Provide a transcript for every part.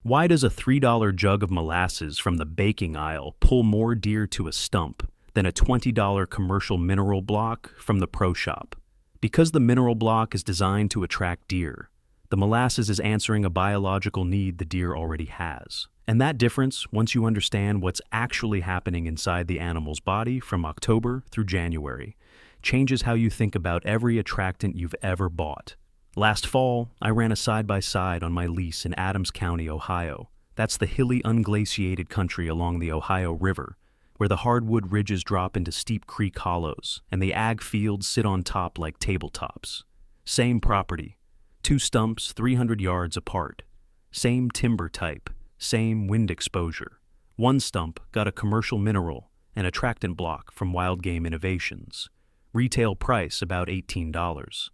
Why does a $3 jug of molasses from the baking aisle pull more deer to a stump than a $20 commercial mineral block from the pro shop? Because the mineral block is designed to attract deer, the molasses is answering a biological need the deer already has. And that difference, once you understand what's actually happening inside the animal's body from October through January, changes how you think about every attractant you've ever bought. Last fall, I ran a side-by-side on my lease in Adams County, Ohio. That's the hilly, unglaciated country along the Ohio River, where the hardwood ridges drop into steep creek hollows, and the ag fields sit on top like tabletops. Same property, 2 stumps 300 yards apart. Same timber type, same wind exposure. One stump got a commercial mineral and attractant block from Wild Game Innovations. Retail price about $18.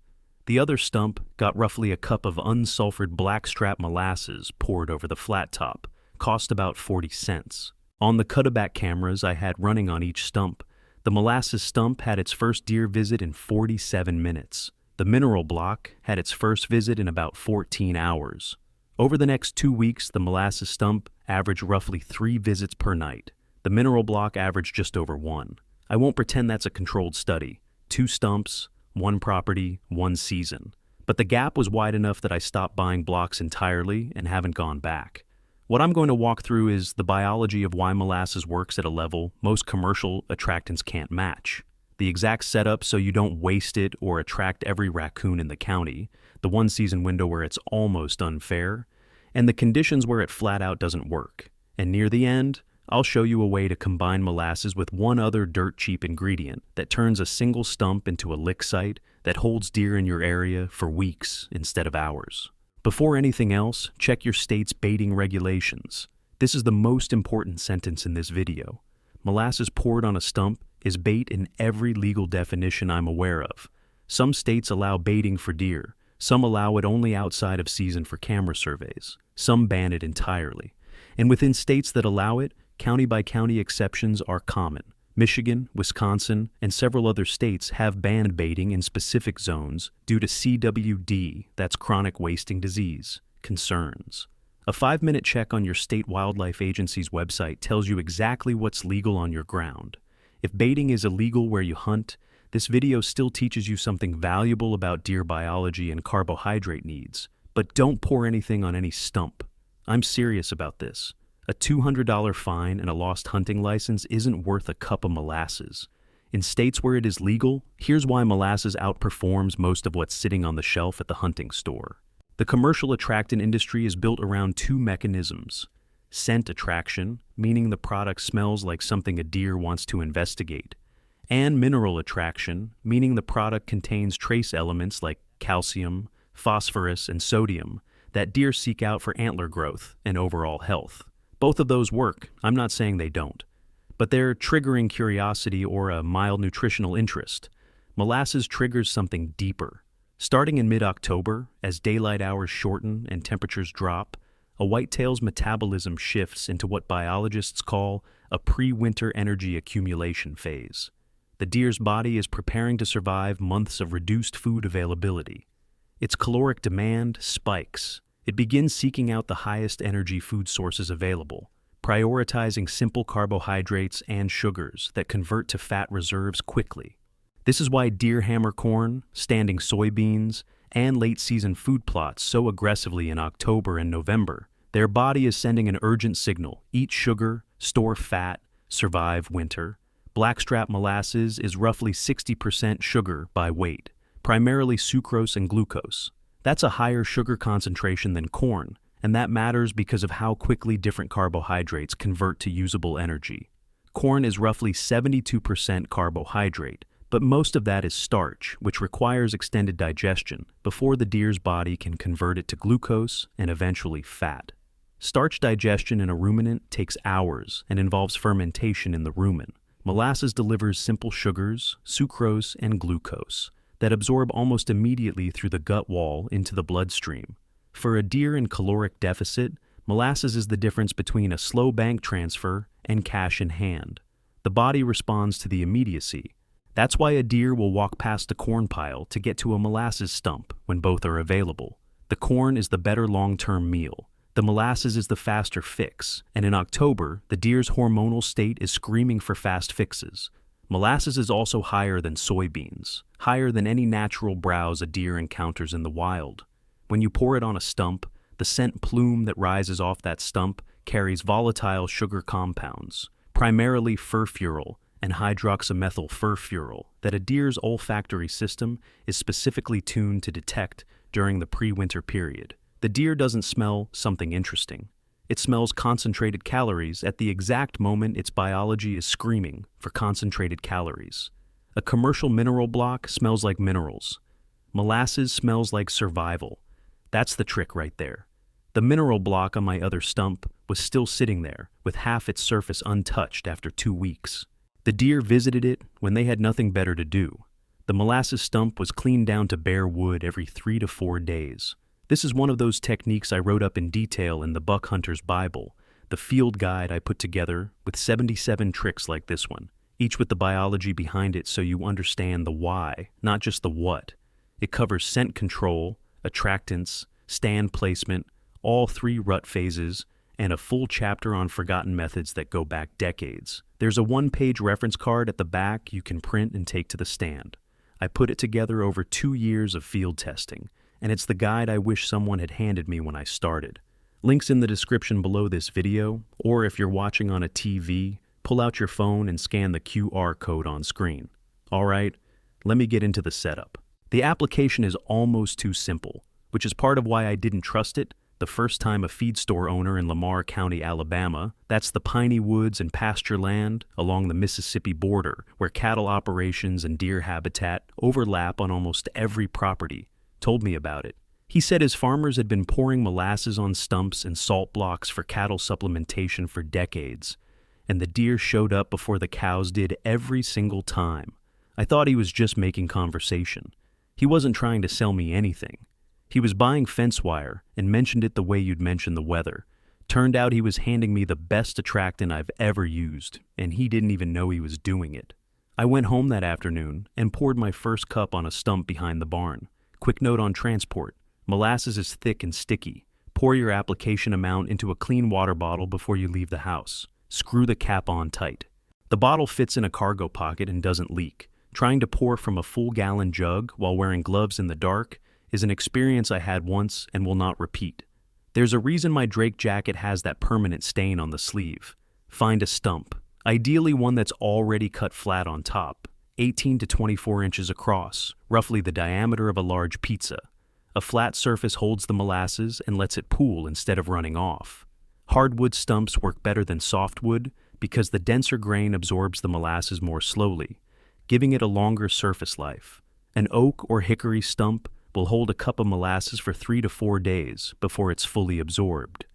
The other stump got roughly a cup of unsulfured blackstrap molasses poured over the flat top, cost about 40 cents. On the cut-a-back cameras I had running on each stump, the molasses stump had its first deer visit in 47 minutes. The mineral block had its first visit in about 14 hours. Over the next 2 weeks, the molasses stump averaged roughly 3 visits per night. The mineral block averaged just over 1. I won't pretend that's a controlled study. 2 stumps, 1 property, 1 season. But the gap was wide enough that I stopped buying blocks entirely and haven't gone back. What I'm going to walk through is the biology of why molasses works at a level most commercial attractants can't match. The exact setup so you don't waste it or attract every raccoon in the county, the 1-season window where it's almost unfair, and the conditions where it flat out doesn't work. And near the end, I'll show you a way to combine molasses with one other dirt-cheap ingredient that turns a single stump into a lick site that holds deer in your area for weeks instead of hours. Before anything else, check your state's baiting regulations. This is the most important sentence in this video. Molasses poured on a stump is bait in every legal definition I'm aware of. Some states allow baiting for deer. Some allow it only outside of season for camera surveys. Some ban it entirely. And within states that allow it, county-by-county exceptions are common. Michigan, Wisconsin, and several other states have banned baiting in specific zones due to CWD, that's chronic wasting disease, concerns. A 5-minute check on your state wildlife agency's website tells you exactly what's legal on your ground. If baiting is illegal where you hunt, this video still teaches you something valuable about deer biology and carbohydrate needs. But don't pour anything on any stump. I'm serious about this. A $200 fine and a lost hunting license isn't worth a cup of molasses. In states where it is legal, here's why molasses outperforms most of what's sitting on the shelf at the hunting store. The commercial attractant industry is built around 2 mechanisms. Scent attraction, meaning the product smells like something a deer wants to investigate. And mineral attraction, meaning the product contains trace elements like calcium, phosphorus, and sodium that deer seek out for antler growth and overall health. Both of those work, I'm not saying they don't. But they're triggering curiosity or a mild nutritional interest. Molasses triggers something deeper. Starting in mid-October, as daylight hours shorten and temperatures drop, a whitetail's metabolism shifts into what biologists call a pre-winter energy accumulation phase. The deer's body is preparing to survive months of reduced food availability. Its caloric demand spikes. It begins seeking out the highest energy food sources available, prioritizing simple carbohydrates and sugars that convert to fat reserves quickly. This is why deer hammer corn, standing soybeans, and late-season food plots so aggressively in October and November. Their body is sending an urgent signal: eat sugar, store fat, survive winter. Blackstrap molasses is roughly 60% sugar by weight, primarily sucrose and glucose. That's a higher sugar concentration than corn, and that matters because of how quickly different carbohydrates convert to usable energy. Corn is roughly 72% carbohydrate, but most of that is starch, which requires extended digestion before the deer's body can convert it to glucose and eventually fat. Starch digestion in a ruminant takes hours and involves fermentation in the rumen. Molasses delivers simple sugars, sucrose, and glucose that absorb almost immediately through the gut wall into the bloodstream. For a deer in caloric deficit, molasses is the difference between a slow bank transfer and cash in hand. The body responds to the immediacy. That's why a deer will walk past a corn pile to get to a molasses stump when both are available. The corn is the better long-term meal. The molasses is the faster fix, and in October, the deer's hormonal state is screaming for fast fixes. Molasses is also higher than soybeans, higher than any natural browse a deer encounters in the wild. When you pour it on a stump, the scent plume that rises off that stump carries volatile sugar compounds, primarily furfuryl and hydroxymethyl furfuryl, that a deer's olfactory system is specifically tuned to detect during the pre-winter period. The deer doesn't smell something interesting. It smells concentrated calories at the exact moment its biology is screaming for concentrated calories. A commercial mineral block smells like minerals. Molasses smells like survival. That's the trick right there. The mineral block on my other stump was still sitting there, with half its surface untouched after 2 weeks. The deer visited it when they had nothing better to do. The molasses stump was cleaned down to bare wood every 3 to 4 days. This is one of those techniques I wrote up in detail in the Buck Hunter's Bible, the field guide I put together with 77 tricks like this one, each with the biology behind it so you understand the why, not just the what. It covers scent control, attractants, stand placement, all 3 rut phases, and a full chapter on forgotten methods that go back decades. There's a 1-page reference card at the back you can print and take to the stand. I put it together over 2 years of field testing, and it's the guide I wish someone had handed me when I started. Links in the description below this video, or if you're watching on a TV, pull out your phone and scan the QR code on screen. Alright, let me get into the setup. The application is almost too simple, which is part of why I didn't trust it the first time a feed store owner in Lamar County, Alabama, that's the piney woods and pasture land along the Mississippi border where cattle operations and deer habitat overlap on almost every property, told me about it. He said his farmers had been pouring molasses on stumps and salt blocks for cattle supplementation for decades, and the deer showed up before the cows did every single time. I thought he was just making conversation. He wasn't trying to sell me anything. He was buying fence wire and mentioned it the way you'd mention the weather. Turned out he was handing me the best attractant I've ever used, and he didn't even know he was doing it. I went home that afternoon and poured my first cup on a stump behind the barn. Quick note on transport. Molasses is thick and sticky. Pour your application amount into a clean water bottle before you leave the house. Screw the cap on tight. The bottle fits in a cargo pocket and doesn't leak. Trying to pour from a full-gallon jug while wearing gloves in the dark is an experience I had once and will not repeat. There's a reason my Drake jacket has that permanent stain on the sleeve. Find a stump, ideally one that's already cut flat on top, 18 to 24 inches across, roughly the diameter of a large pizza. A flat surface holds the molasses and lets it pool instead of running off. Hardwood stumps work better than softwood because the denser grain absorbs the molasses more slowly, giving it a longer surface life. An oak or hickory stump will hold a cup of molasses for 3 to 4 days before it's fully absorbed.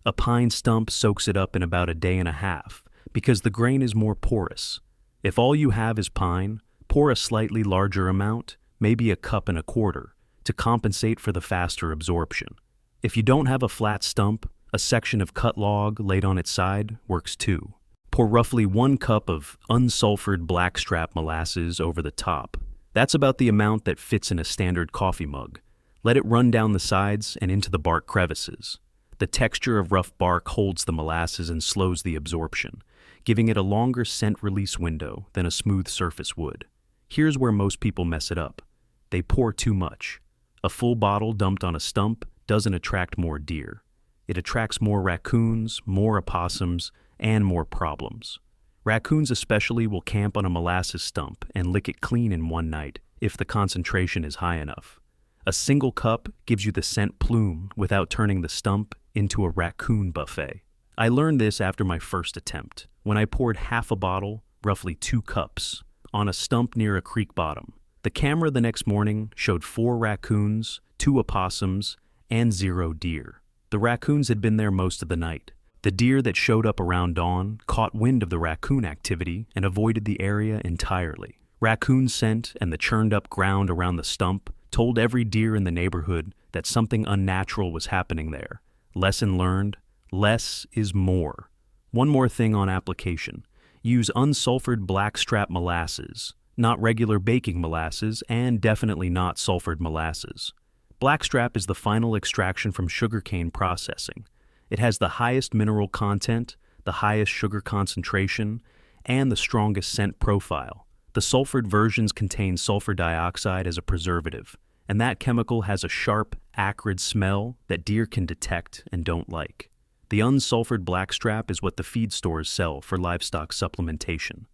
A pine stump soaks it up in about a day and a half because the grain is more porous. If all you have is pine, pour a slightly larger amount, maybe a cup and a quarter, to compensate for the faster absorption. If you don't have a flat stump, a section of cut log laid on its side works too. Pour roughly 1 cup of unsulfured blackstrap molasses over the top. That's about the amount that fits in a standard coffee mug. Let it run down the sides and into the bark crevices. The texture of rough bark holds the molasses and slows the absorption, giving it a longer scent release window than a smooth surface would. Here's where most people mess it up. They pour too much. A full bottle dumped on a stump doesn't attract more deer. It attracts more raccoons, more opossums, and more problems. Raccoons especially will camp on a molasses stump and lick it clean in one night if the concentration is high enough. A single cup gives you the scent plume without turning the stump into a raccoon buffet. I learned this after my first attempt, when I poured half a bottle, roughly 2 cups, on a stump near a creek bottom. The camera the next morning showed 4 raccoons, 2 opossums, and 0 deer. The raccoons had been there most of the night. The deer that showed up around dawn caught wind of the raccoon activity and avoided the area entirely. Raccoon scent and the churned-up ground around the stump told every deer in the neighborhood that something unnatural was happening there. Lesson learned: less is more. One more thing on application. Use unsulfured blackstrap molasses, not regular baking molasses, and definitely not sulfured molasses. Blackstrap is the final extraction from sugarcane processing. It has the highest mineral content, the highest sugar concentration, and the strongest scent profile. The sulfured versions contain sulfur dioxide as a preservative, and that chemical has a sharp, acrid smell that deer can detect and don't like. The unsulfured blackstrap is what the feed stores sell for livestock supplementation,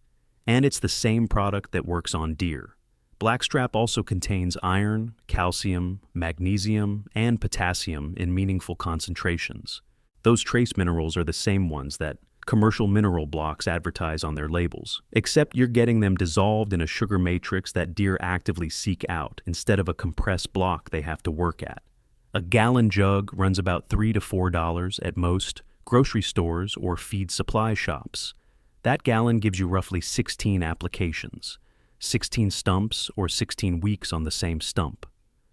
and it's the same product that works on deer. Blackstrap also contains iron, calcium, magnesium, and potassium in meaningful concentrations. Those trace minerals are the same ones that commercial mineral blocks advertise on their labels, except you're getting them dissolved in a sugar matrix that deer actively seek out instead of a compressed block they have to work at. A gallon jug runs about $3 to $4 at most grocery stores or feed supply shops. That gallon gives you roughly 16 applications, 16 stumps or 16 weeks on the same stump.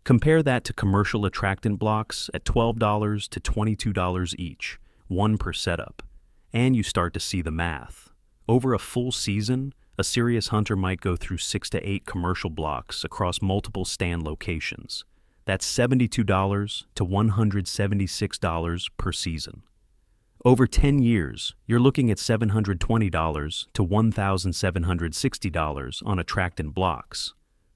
Compare that to commercial attractant blocks at $12 to $22 each, one per setup, and you start to see the math. Over a full season, a serious hunter might go through 6 to 8 commercial blocks across multiple stand locations. That's $72 to $176 per season. Over 10 years, you're looking at $720 to $1,760 on attractant blocks.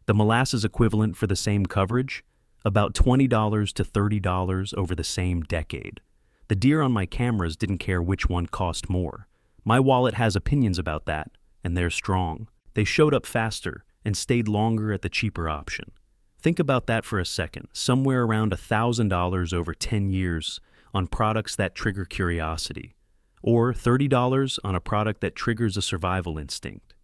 The molasses equivalent for the same coverage? About $20 to $30 over the same decade. The deer on my cameras didn't care which one cost more. My wallet has opinions about that, and they're strong. They showed up faster and stayed longer at the cheaper option. Think about that for a second, somewhere around $1,000 over 10 years on products that trigger curiosity, or $30 on a product that triggers a survival instinct.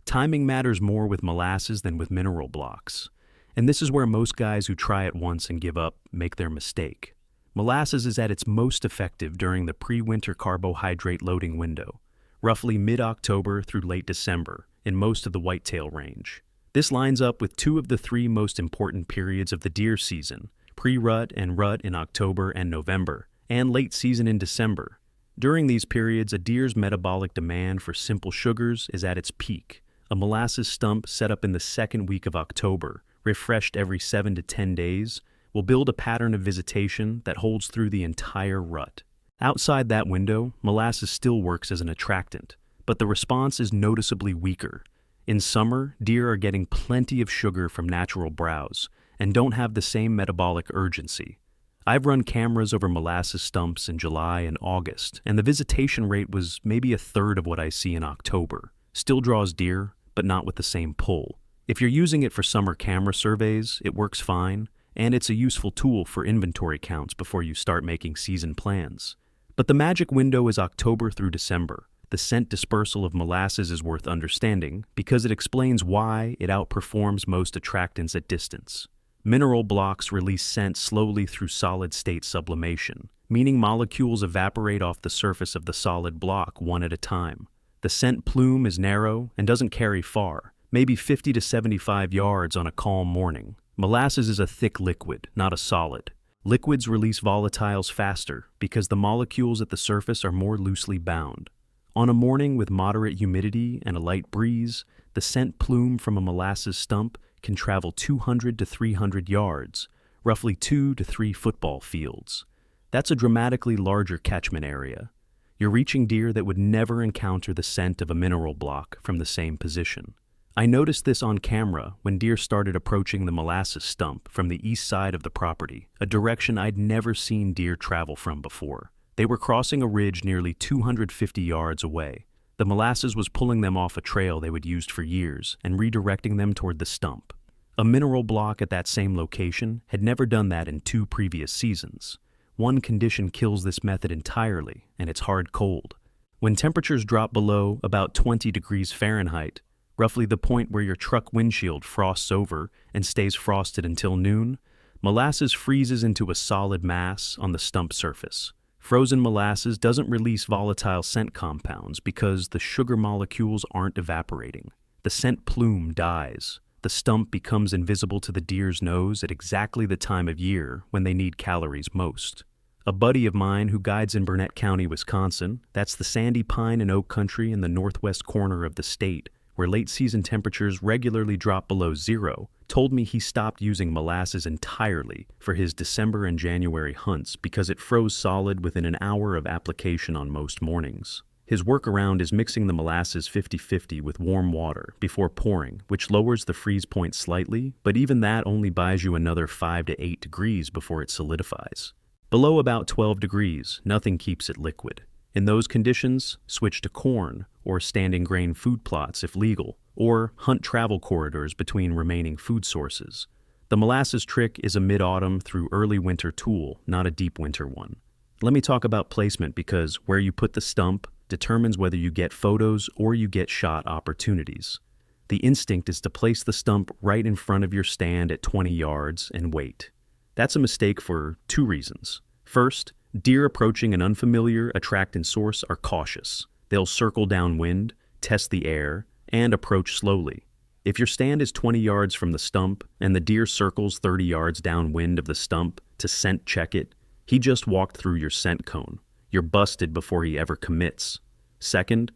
Timing matters more with molasses than with mineral blocks, and this is where most guys who try it once and give up make their mistake. Molasses is at its most effective during the pre-winter carbohydrate loading window, roughly mid-October through late December, in most of the whitetail range. This lines up with 2 of the 3 most important periods of the deer season, pre-rut and rut in October and November, and late season in December. During these periods, a deer's metabolic demand for simple sugars is at its peak. A molasses stump set up in the second week of October, refreshed every 7 to 10 days, will build a pattern of visitation that holds through the entire rut. Outside that window, molasses still works as an attractant, but the response is noticeably weaker. In summer, deer are getting plenty of sugar from natural browse and don't have the same metabolic urgency. I've run cameras over molasses stumps in July and August, and the visitation rate was maybe a third of what I see in October. Still draws deer, but not with the same pull. If you're using it for summer camera surveys, it works fine, and it's a useful tool for inventory counts before you start making season plans. But the magic window is October through December. The scent dispersal of molasses is worth understanding because it explains why it outperforms most attractants at distance. Mineral blocks release scent slowly through solid-state sublimation, meaning molecules evaporate off the surface of the solid block one at a time. The scent plume is narrow and doesn't carry far, maybe 50 to 75 yards on a calm morning. Molasses is a thick liquid, not a solid. Liquids release volatiles faster because the molecules at the surface are more loosely bound. On a morning with moderate humidity and a light breeze, the scent plume from a molasses stump can travel 200 to 300 yards, roughly 2 to 3 football fields. That's a dramatically larger catchment area. You're reaching deer that would never encounter the scent of a mineral block from the same position. I noticed this on camera when deer started approaching the molasses stump from the east side of the property, a direction I'd never seen deer travel from before. They were crossing a ridge nearly 250 yards away. The molasses was pulling them off a trail they would used for years and redirecting them toward the stump. A mineral block at that same location had never done that in 2 previous seasons. One condition kills this method entirely, and it's hard cold. When temperatures drop below about 20 degrees Fahrenheit, roughly the point where your truck windshield frosts over and stays frosted until noon, molasses freezes into a solid mass on the stump surface. Frozen molasses doesn't release volatile scent compounds because the sugar molecules aren't evaporating. The scent plume dies. The stump becomes invisible to the deer's nose at exactly the time of year when they need calories most. A buddy of mine who guides in Burnett County, Wisconsin, that's the sandy pine and oak country in the northwest corner of the state, where late-season temperatures regularly drop below zero, told me he stopped using molasses entirely for his December and January hunts because it froze solid within an hour of application on most mornings. His workaround is mixing the molasses 50-50 with warm water before pouring, which lowers the freeze point slightly, but even that only buys you another 5 to 8 degrees before it solidifies. Below about 12 degrees, nothing keeps it liquid. In those conditions, switch to corn or standing grain food plots if legal, or hunt travel corridors between remaining food sources. The molasses trick is a mid-autumn through early winter tool, not a deep winter one. Let me talk about placement because where you put the stump determines whether you get photos or you get shot opportunities. The instinct is to place the stump right in front of your stand at 20 yards and wait. That's a mistake for 2 reasons. First, deer approaching an unfamiliar attractant source are cautious. They'll circle downwind, test the air, and approach slowly. If your stand is 20 yards from the stump and the deer circles 30 yards downwind of the stump to scent check it, he just walked through your scent cone. You're busted before he ever commits. Second,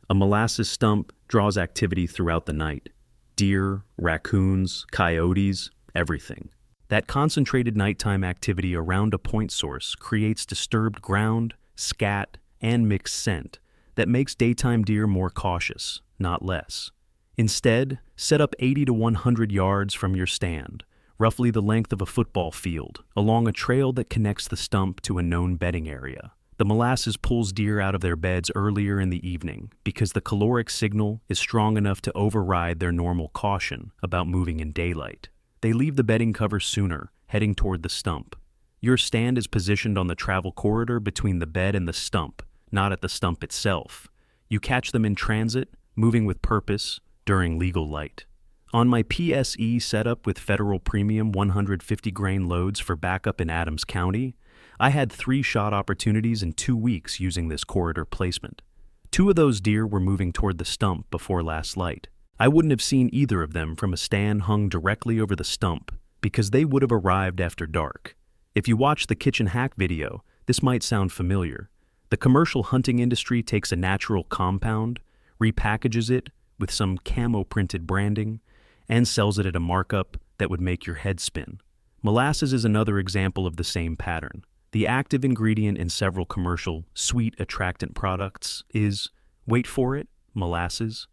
a molasses stump draws activity throughout the night. Deer, raccoons, coyotes, everything. That concentrated nighttime activity around a point source creates disturbed ground, scat, and mixed scent that makes daytime deer more cautious, not less. Instead, set up 80 to 100 yards from your stand, roughly the length of a football field, along a trail that connects the stump to a known bedding area. The molasses pulls deer out of their beds earlier in the evening because the caloric signal is strong enough to override their normal caution about moving in daylight. They leave the bedding cover sooner, heading toward the stump. Your stand is positioned on the travel corridor between the bed and the stump, not at the stump itself. You catch them in transit, moving with purpose, during legal light. On my PSE setup with federal premium 150 grain loads for backup in Adams County, I had 3 shot opportunities in 2 weeks using this corridor placement. 2 of those deer were moving toward the stump before last light. I wouldn't have seen either of them from a stand hung directly over the stump because they would have arrived after dark. If you watch the kitchen hack video, this might sound familiar. The commercial hunting industry takes a natural compound, repackages it with some camo-printed branding, and sells it at a markup that would make your head spin. Molasses is another example of the same pattern. The active ingredient in several commercial sweet attractant products is, wait for it, molasses,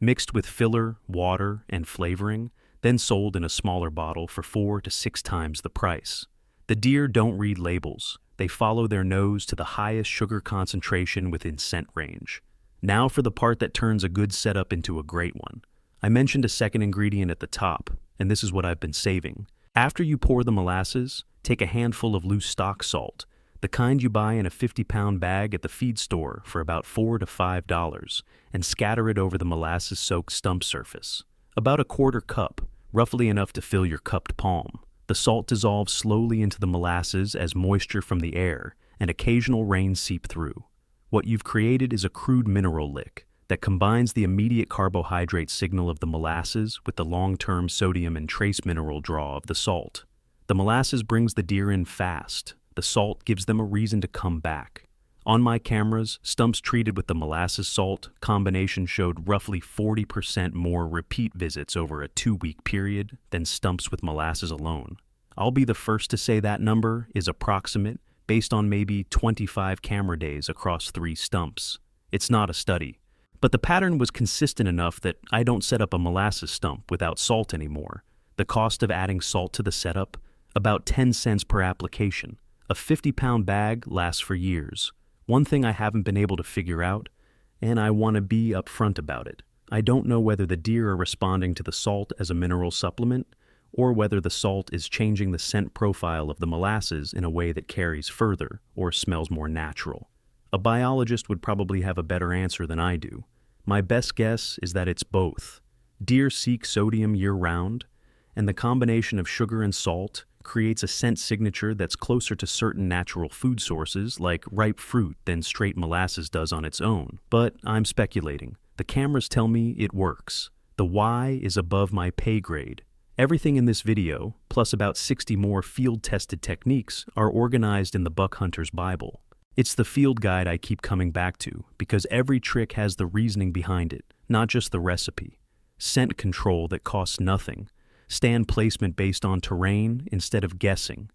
mixed with filler, water, and flavoring, then sold in a smaller bottle for 4 to 6 times the price. The deer don't read labels. They follow their nose to the highest sugar concentration within scent range. Now for the part that turns a good setup into a great one. I mentioned a second ingredient at the top, and this is what I've been saving. After you pour the molasses, take a handful of loose stock salt, the kind you buy in a 50-pound bag at the feed store for about $4 to $5, and scatter it over the molasses-soaked stump surface. About a 1/4 cup, roughly enough to fill your cupped palm. The salt dissolves slowly into the molasses as moisture from the air and occasional rain seep through. What you've created is a crude mineral lick that combines the immediate carbohydrate signal of the molasses with the long-term sodium and trace mineral draw of the salt. The molasses brings the deer in fast. The salt gives them a reason to come back. On my cameras, stumps treated with the molasses salt combination showed roughly 40% more repeat visits over a 2-week period than stumps with molasses alone. I'll be the first to say that number is approximate based on maybe 25 camera days across 3 stumps. It's not a study. But the pattern was consistent enough that I don't set up a molasses stump without salt anymore. The cost of adding salt to the setup, about 10 cents per application. A 50-pound bag lasts for years. One thing I haven't been able to figure out, and I want to be upfront about it. I don't know whether the deer are responding to the salt as a mineral supplement, or whether the salt is changing the scent profile of the molasses in a way that carries further or smells more natural. A biologist would probably have a better answer than I do. My best guess is that it's both. Deer seek sodium year-round, and the combination of sugar and salt creates a scent signature that's closer to certain natural food sources like ripe fruit than straight molasses does on its own. But I'm speculating. The cameras tell me it works. The why is above my pay grade. Everything in this video, plus about 60 more field-tested techniques, are organized in the Buck Hunter's Bible. It's the field guide I keep coming back to because every trick has the reasoning behind it, not just the recipe. scent control that costs nothing, stand placement based on terrain instead of guessing,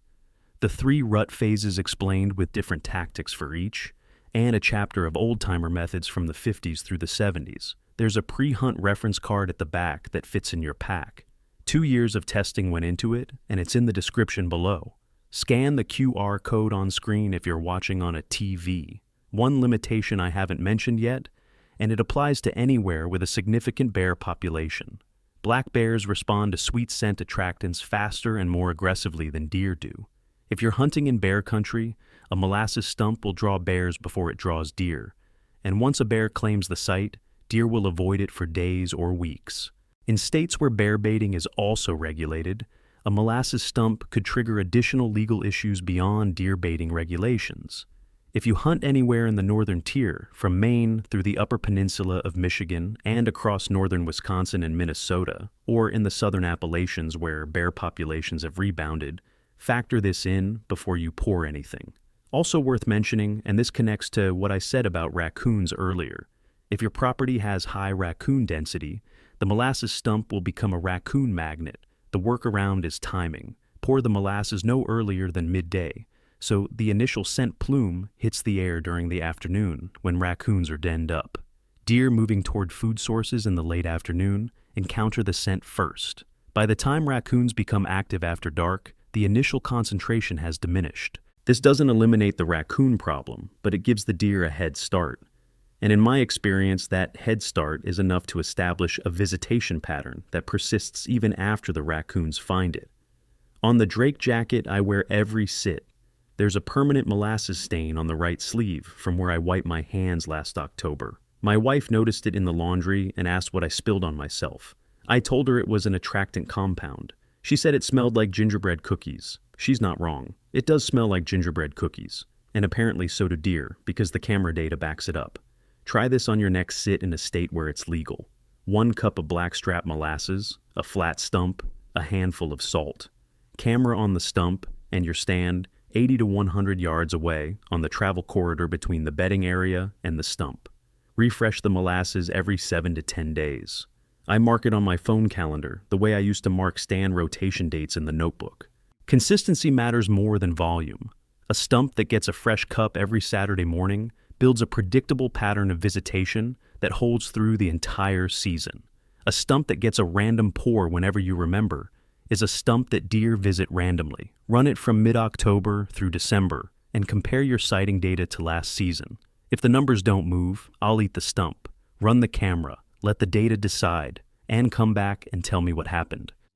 the 3 rut phases explained with different tactics for each, and a chapter of old-timer methods from the 50s through the 70s. There's a pre-hunt reference card at the back that fits in your pack. 2 years of testing went into it, and it's in the description below. Scan the QR code on screen if you're watching on a TV. One limitation I haven't mentioned yet, and it applies to anywhere with a significant bear population. Black bears respond to sweet scent attractants faster and more aggressively than deer do. If you're hunting in bear country, a molasses stump will draw bears before it draws deer, and once a bear claims the site, deer will avoid it for days or weeks. In states where bear baiting is also regulated, a molasses stump could trigger additional legal issues beyond deer baiting regulations. If you hunt anywhere in the northern tier, from Maine through the upper peninsula of Michigan and across northern Wisconsin and Minnesota, or in the southern Appalachians where bear populations have rebounded, factor this in before you pour anything. Also worth mentioning, and this connects to what I said about raccoons earlier, if your property has high raccoon density, the molasses stump will become a raccoon magnet. The workaround is timing. Pour the molasses no earlier than midday, so the initial scent plume hits the air during the afternoon when raccoons are denned up. Deer moving toward food sources in the late afternoon encounter the scent first. By the time raccoons become active after dark, the initial concentration has diminished. This doesn't eliminate the raccoon problem, but it gives the deer a head start. And in my experience, that head start is enough to establish a visitation pattern that persists even after the raccoons find it. On the Drake jacket I wear every sit, there's a permanent molasses stain on the right sleeve from where I wiped my hands last October. My wife noticed it in the laundry and asked what I spilled on myself. I told her it was an attractant compound. She said it smelled like gingerbread cookies. She's not wrong. It does smell like gingerbread cookies. And apparently so do deer, because the camera data backs it up. Try this on your next sit in a state where it's legal. 1 cup of blackstrap molasses, a flat stump, a handful of salt. Camera on the stump, and your stand 80 to 100 yards away on the travel corridor between the bedding area and the stump. Refresh the molasses every 7 to 10 days. I mark it on my phone calendar, the way I used to mark stand rotation dates in the notebook. Consistency matters more than volume. A stump that gets a fresh cup every Saturday morning builds a predictable pattern of visitation that holds through the entire season. A stump that gets a random pour whenever you remember is a stump that deer visit randomly. Run it from mid-October through December and compare your sighting data to last season. If the numbers don't move, I'll eat the stump. Run the camera, let the data decide, and come back and tell me what happened.